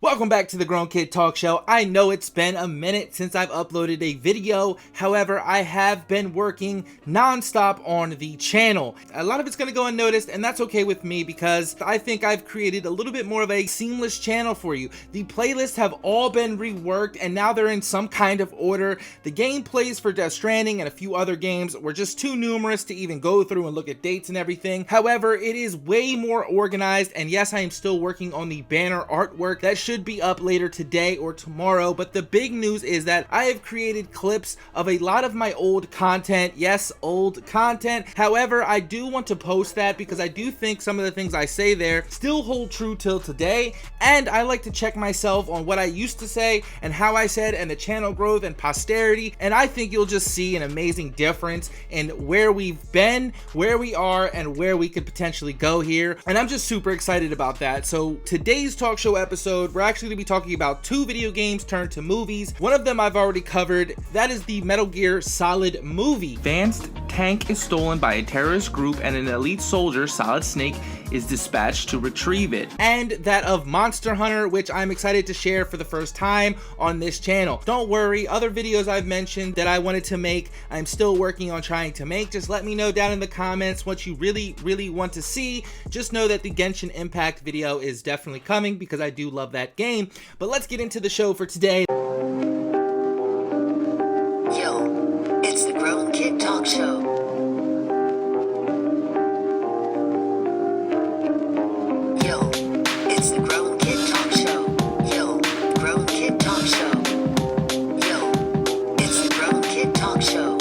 Welcome back to the Grown Kid Talk Show. I know it's been a minute since I've uploaded a video. However, I have been working non-stop on the channel. A lot of it's going to go unnoticed, and that's okay with me because I think I've created a little bit more of a seamless channel for you. The playlists have all been reworked, and now they're in some kind of order. The gameplays for Death Stranding and a few other games were just too numerous to even go through and look at dates and everything. However, it is way more organized, and yes, I am still working on the banner artwork that should be up later today or tomorrow. But the big news is that I have created clips of a lot of my old content. Yes, old content. However, I do want to post that because I do think some of the things I say there still hold true till today, and I like to check myself on what I used to say and how I said, and the channel growth and posterity, and I think you'll just see an amazing difference in where we've been, where we are, and where we could potentially go here, and I'm just super excited about that. So today's talk show episode, we're actually going to be talking about two video games turned to movies. One of them I've already covered. That is the Metal Gear Solid movie. Van's tank is stolen by a terrorist group, and an elite soldier, Solid Snake, is dispatched to retrieve it. And that of Monster Hunter, which I'm excited to share for the first time on this channel. Don't worry, other videos I've mentioned that I wanted to make, I'm still working on trying to make. Just let me know down in the comments what you really want to see. Just know that the Genshin Impact video is definitely coming because I do love that game. But let's get into the show for today. Yo, it's the Grown Kid Talk Show. Yo, it's the Grown Kid Talk Show. Yo, Grown Kid Talk Show. Yo, it's the Grown Kid Talk Show.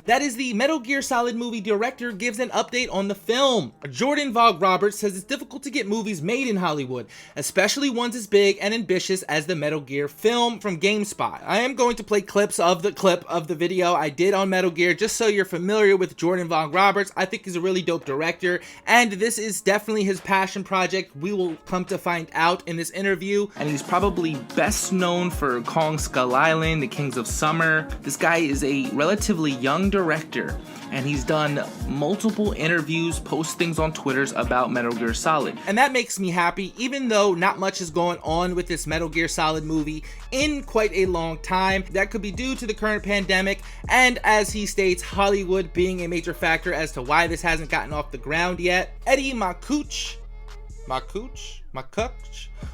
That is the Metal Gear Solid movie director gives an update on the film. Jordan Vogt Roberts says it's difficult to get movies made in Hollywood, especially ones as big and ambitious as the Metal Gear film from GameSpot. I am going to play clips of the clip of the video I did on Metal Gear just so you're familiar with Jordan Vogt Roberts. I think he's a really dope director, and this is definitely his passion project. We will come to find out in this interview. And he's probably best known for Kong Skull Island, The Kings of Summer. This guy is a relatively young director, and he's done multiple interviews, post things on Twitters about Metal Gear Solid, and that makes me happy, even though not much is going on with this Metal Gear Solid movie in quite a long time. That could be due to the current pandemic, and as he states, Hollywood being a major factor as to why this hasn't gotten off the ground yet. Eddie Makuch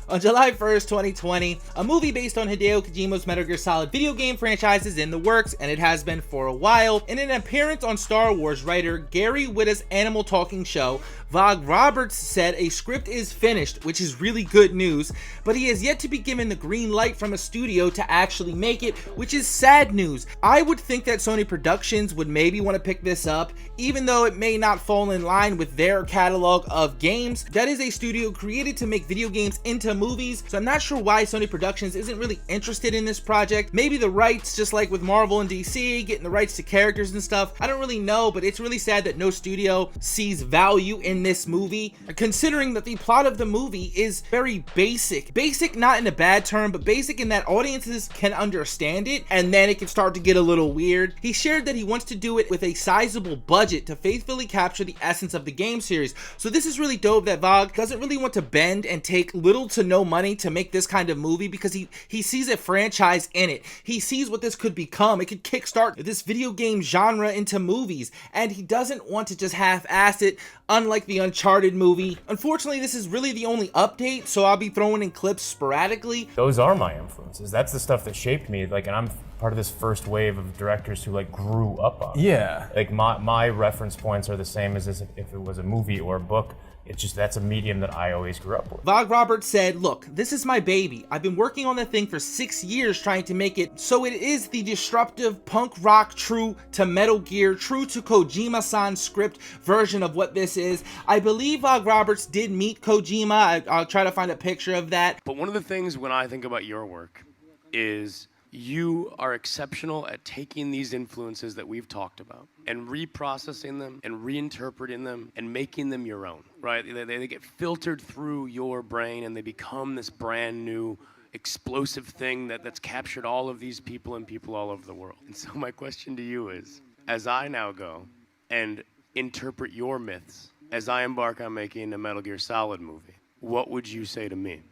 on July 1st, 2020, a movie based on Hideo Kojima's Metal Gear Solid video game franchise is in the works, and it has been for a while. In an appearance on Star Wars writer Gary Whitta's Animal Talking Show, Vogt Roberts said a script is finished, which is really good news, but he has yet to be given the green light from a studio to actually make it, which is sad news. I would think that Sony Productions would maybe want to pick this up, even though it may not fall in line with their catalog of games. That is a studio created to make video games into movies, so I'm not sure why Sony Productions isn't really interested in this project. Maybe the rights, just like with Marvel and DC, getting the rights to characters and stuff. I don't really know, but it's really sad that no studio sees value in this movie, considering that the plot of the movie is very basic. Basic not in a bad term, but basic in that audiences can understand it, and then it can start to get a little weird. He shared that he wants to do it with a sizable budget to faithfully capture the essence of the game series. So this is really dope that Vogt doesn't really want to bend and take little to no money to make this kind of movie, because he sees a franchise in it. He sees what this could become. It could kickstart this video game genre into movies, and he doesn't want to just half-ass it, unlike the Uncharted movie. Unfortunately, this is really the only update, so I'll be throwing in clips sporadically. Those are my influences. That's the stuff that shaped me. Like, and I'm part of this first wave of directors who like grew up on it. Yeah. Like my reference points are the same as if it was a movie or a book. It's just that's a medium that I always grew up with. Vogt Roberts said, "Look, this is my baby. I've been working on the thing for 6 years trying to make it so it is the disruptive punk rock true to Metal Gear, true to Kojima-san's script version of what this is." I believe Vogt Roberts did meet Kojima. I'll try to find a picture of that. But one of the things when I think about your work is you are exceptional at taking these influences that we've talked about and reprocessing them and reinterpreting them and making them your own, right? They get filtered through your brain and they become this brand new explosive thing that's captured all of these people and people all over the world. And so my question to you is, as I now go and interpret your myths, as I embark on making a Metal Gear Solid movie, what would you say to me?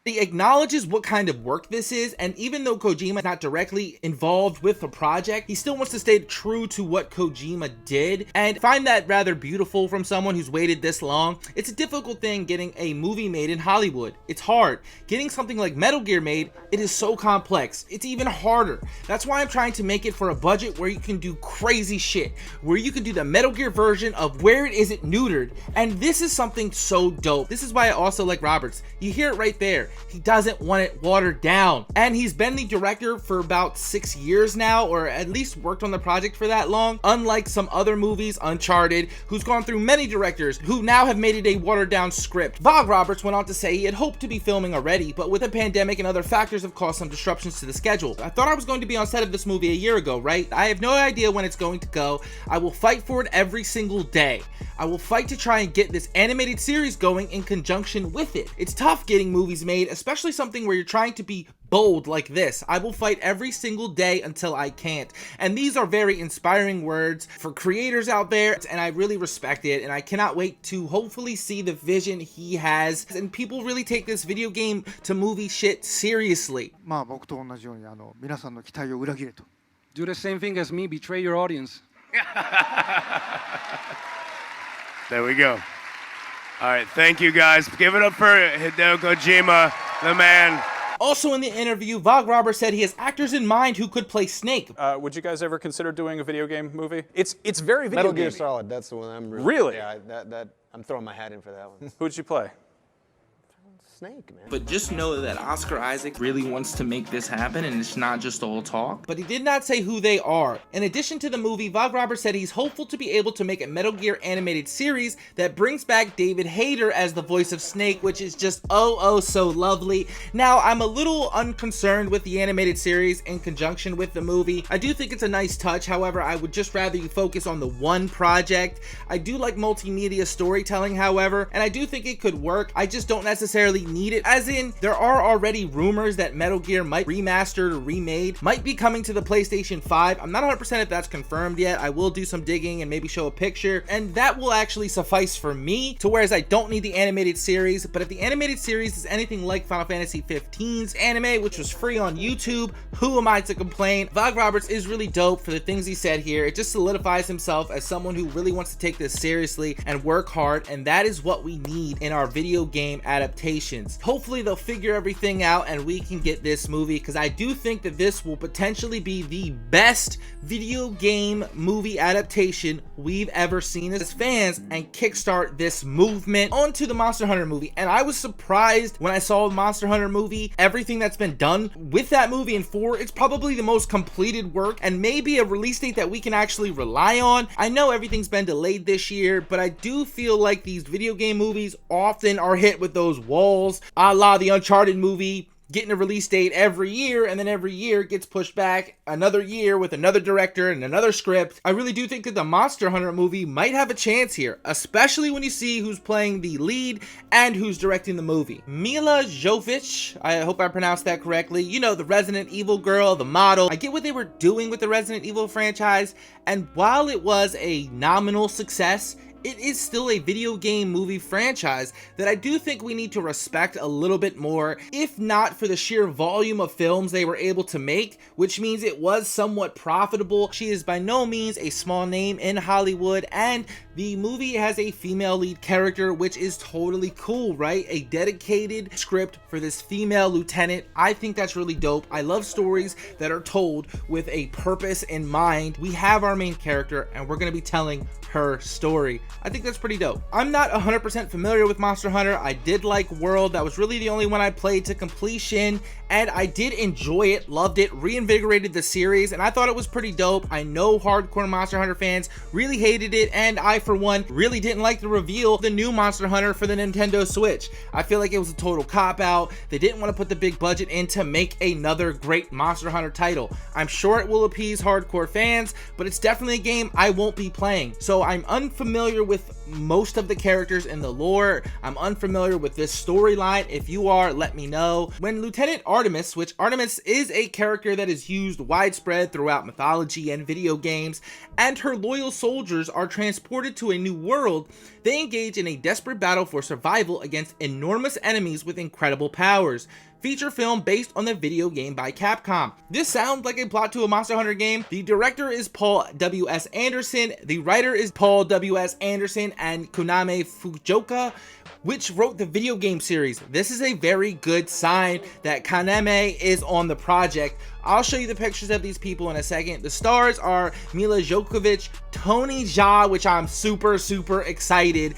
He acknowledges what kind of work this is, and even though Kojima is not directly involved with the project, he still wants to stay true to what Kojima did, and find that rather beautiful from someone who's waited this long. It's a difficult thing getting a movie made in Hollywood. It's hard. Getting something like Metal Gear made, it is so complex. It's even harder. That's why I'm trying to make it for a budget where you can do crazy shit, where you can do the Metal Gear version of where it isn't neutered, and this is something so dope. This is why I also like Roberts. You hear it right there. He doesn't want it watered down, and he's been the director for about 6 years now, or at least worked on the project for that long, unlike some other movies, Uncharted, who's gone through many directors who now have made it a watered down script. Vogue Roberts went on to say he had hoped to be filming already, but with a pandemic and other factors have caused some disruptions to the schedule. I thought I was going to be on set of this movie a year ago, right? I have no idea when it's going to go. I will fight for it every single day. I will fight to try and get this animated series going in conjunction with it. It's tough getting movies made, especially something where you're trying to be bold like this. I will fight every single day until I can't. And these are very inspiring words for creators out there, and I really respect it, and I cannot wait to hopefully see the vision he has, and people really take this video game to movie shit seriously. まあ僕と同じように皆さんの期待を裏切れと。 Do the same thing as me, betray your audience. There we go. All right, thank you guys. Give it up for Hideo Kojima, the man. Also in the interview, Vogue Roberts said he has actors in mind who could play Snake. Would you guys ever consider doing a video game movie? It's very video Metal Gear gamey. Solid, that's the one I'm Really? Yeah, that I'm throwing my hat in for that one. Who'd you play? Snake, man. But just know that Oscar Isaac really wants to make this happen, and it's not just all talk. But he did not say who they are. In addition to the movie, Vogue Roberts said he's hopeful to be able to make a Metal Gear animated series that brings back David Hayter as the voice of Snake, which is just oh so lovely. Now, I'm a little unconcerned with the animated series in conjunction with the movie. I do think it's a nice touch, however, I would just rather you focus on the one project. I do like multimedia storytelling, however, and I do think it could work. I just don't necessarily need it, as in there are already rumors that Metal Gear might remastered or remade might be coming to the PlayStation 5. I'm not 100% if that's confirmed yet. I will do some digging and maybe show a picture, and that will actually suffice for me, to whereas I don't need the animated series. But if the animated series is anything like Final Fantasy 15's anime, which was free on YouTube, who am I to complain? Vogue Roberts is really dope for the things he said here. It just solidifies himself as someone who really wants to take this seriously and work hard, and that is what we need in our video game adaptations. Hopefully they'll figure everything out and we can get this movie, because I do think that this will potentially be the best video game movie adaptation we've ever seen as fans, and kickstart this movement onto the Monster Hunter movie. And I was surprised when I saw the Monster Hunter movie, everything that's been done with that movie in 4. It's probably the most completed work, and maybe a release date that we can actually rely on. I know everything's been delayed this year, but I do feel like these video game movies often are hit with those walls, a la the Uncharted movie, getting a release date every year, and then every year gets pushed back another year with another director and another script. I really do think that the Monster Hunter movie might have a chance here, especially when you see who's playing the lead and who's directing the movie. Mila Jovovich, I hope I pronounced that correctly, you know, the Resident Evil girl, the model. I get what they were doing with the Resident Evil franchise, and while it was a nominal success, it is still a video game movie franchise that I do think we need to respect a little bit more, if not for the sheer volume of films they were able to make, which means it was somewhat profitable. She is by no means a small name in Hollywood, and the movie has a female lead character, which is totally cool, right? A dedicated script for this female lieutenant. I think that's really dope. I love stories that are told with a purpose in mind. We have our main character, and we're going to be telling her story. I think that's pretty dope. I'm not 100% familiar with Monster Hunter. I did like World. That was really the only one I played to completion, and I did enjoy it, loved it, reinvigorated the series, and I thought it was pretty dope. I know hardcore Monster Hunter fans really hated it, and I, for one, really didn't like the reveal of the new Monster Hunter for the Nintendo Switch. I feel like it was a total cop-out. They didn't want to put the big budget in to make another great Monster Hunter title. I'm sure it will appease hardcore fans, but it's definitely a game I won't be playing. So I'm unfamiliar with most of the characters in the lore. I'm unfamiliar with this storyline. If you are, let me know. When Lieutenant Artemis, which Artemis is a character that is used widespread throughout mythology and video games, and her loyal soldiers are transported to a new world, they engage in a desperate battle for survival against enormous enemies with incredible powers. Feature film based on the video game by Capcom. This sounds like a plot to a Monster Hunter game. The director is Paul W.S. Anderson. The writer is Paul W.S. Anderson and Konami Fujioka, which wrote the video game series. This is a very good sign that Konami is on the project. I'll show you the pictures of these people in a second. The stars are Mila Jovovich, Tony Jaa, which I'm super excited.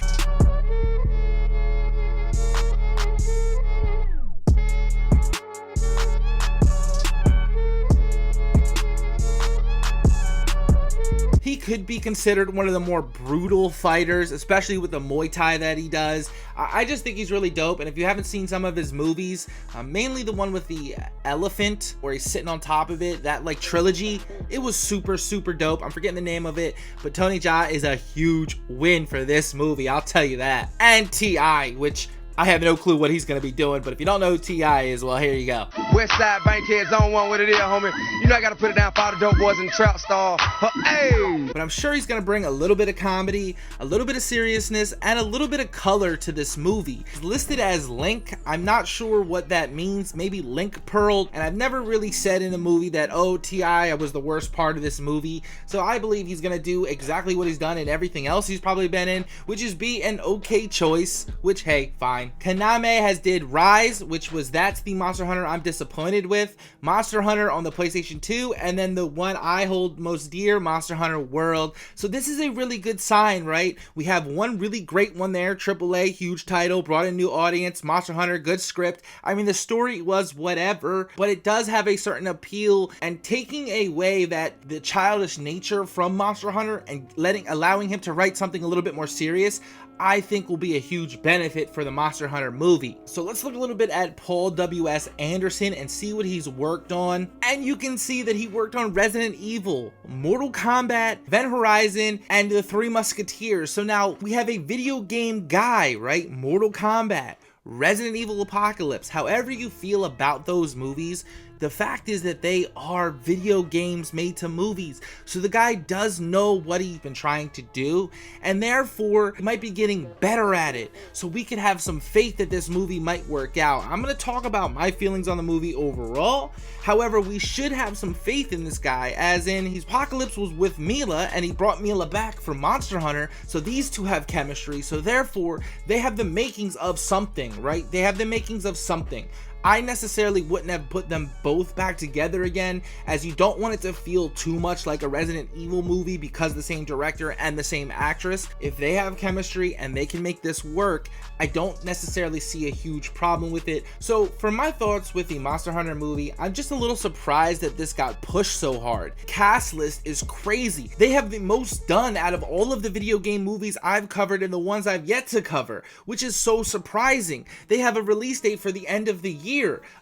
He could be considered one of the more brutal fighters, especially with the Muay Thai that he does. I just think he's really dope, and if you haven't seen some of his movies, mainly the one with the elephant where he's sitting on top of it, that like trilogy, it was super dope. I'm forgetting the name of it, but Tony Jaa is a huge win for this movie, I'll tell you that. And T.I., which I have no clue what he's going to be doing, but if you don't know who T.I. is, well, here you go. Westside Bankhead Zone 1, what it is, homie. You know I gotta put it down for all the dope boys in the trap star. Hey! But I'm sure he's gonna bring a little bit of comedy, a little bit of seriousness, and a little bit of color to this movie. He's listed as Link. I'm not sure what that means. Maybe Link Pearl. And I've never really said in a movie that, oh, T.I. was the worst part of this movie. So I believe he's gonna do exactly what he's done in everything else he's probably been in, which is be an okay choice, which, hey, fine. Konami has did Rise, which was, that's the Monster Hunter I'm disappointed with. Monster Hunter on the PlayStation 2, and then the one I hold most dear, Monster Hunter World. So this is a really good sign, right? We have one really great one there, AAA, huge title, brought in new audience, Monster Hunter, good script. I mean, the story was whatever, but it does have a certain appeal, and taking away that the childish nature from Monster Hunter and allowing him to write something a little bit more serious, I think will be a huge benefit for the Monster Hunter movie. So let's look a little bit at Paul W.S. Anderson and see what he's worked on. And you can see that he worked on Resident Evil, Mortal Kombat, Event Horizon, and The Three Musketeers. So now we have a video game guy, right? Mortal Kombat, Resident Evil Apocalypse. However you feel about those movies, the fact is that they are video games made to movies. So the guy does know what he's been trying to do, and therefore he might be getting better at it. So we could have some faith that this movie might work out. I'm going to talk about my feelings on the movie overall. However, we should have some faith in this guy, as in his Apocalypse was with Mila, and he brought Mila back from Monster Hunter. So these two have chemistry. So therefore, they have the makings of something, right? They have the makings of something. I necessarily wouldn't have put them both back together again, as you don't want it to feel too much like a Resident Evil movie because the same director and the same actress. If they have chemistry and they can make this work, I don't necessarily see a huge problem with it. So for my thoughts with the Monster Hunter movie, I'm just a little surprised that this got pushed so hard. Cast list is crazy. They have the most done out of all of the video game movies I've covered and the ones I've yet to cover, which is so surprising. They have a release date for the end of the year.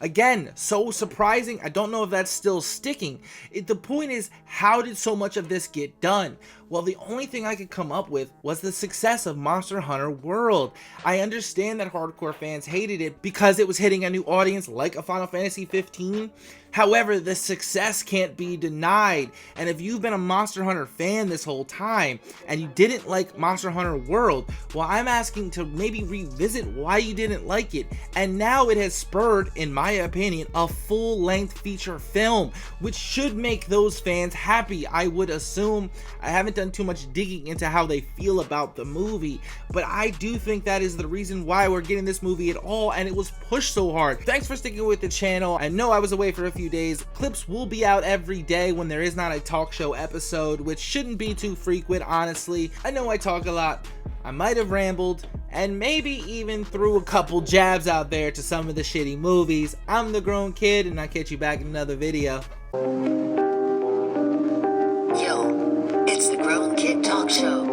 Again, so surprising. I don't know if that's still sticking. The point is, how did so much of this get done? Well, the only thing I could come up with was the success of Monster Hunter World. I understand that hardcore fans hated it because it was hitting a new audience like a Final Fantasy 15. However, the success can't be denied. And if you've been a Monster Hunter fan this whole time and you didn't like Monster Hunter World, well, I'm asking to maybe revisit why you didn't like it. And now it has spurred, in my opinion, a full-length feature film, which should make those fans happy, I would assume. I haven't done too much digging into how they feel about the movie, but I do think that is the reason why we're getting this movie at all, and it was pushed so hard. Thanks for sticking with the channel. I know I was away for a few days. Clips will be out every day when there is not a talk show episode, which shouldn't be too frequent, honestly. I know I talk a lot, I might have rambled, and maybe even threw a couple jabs out there to some of the shitty movies. I'm the Grown Kid, and I'll catch you back in another video. Yo, it's the Grown Kid Talk Show.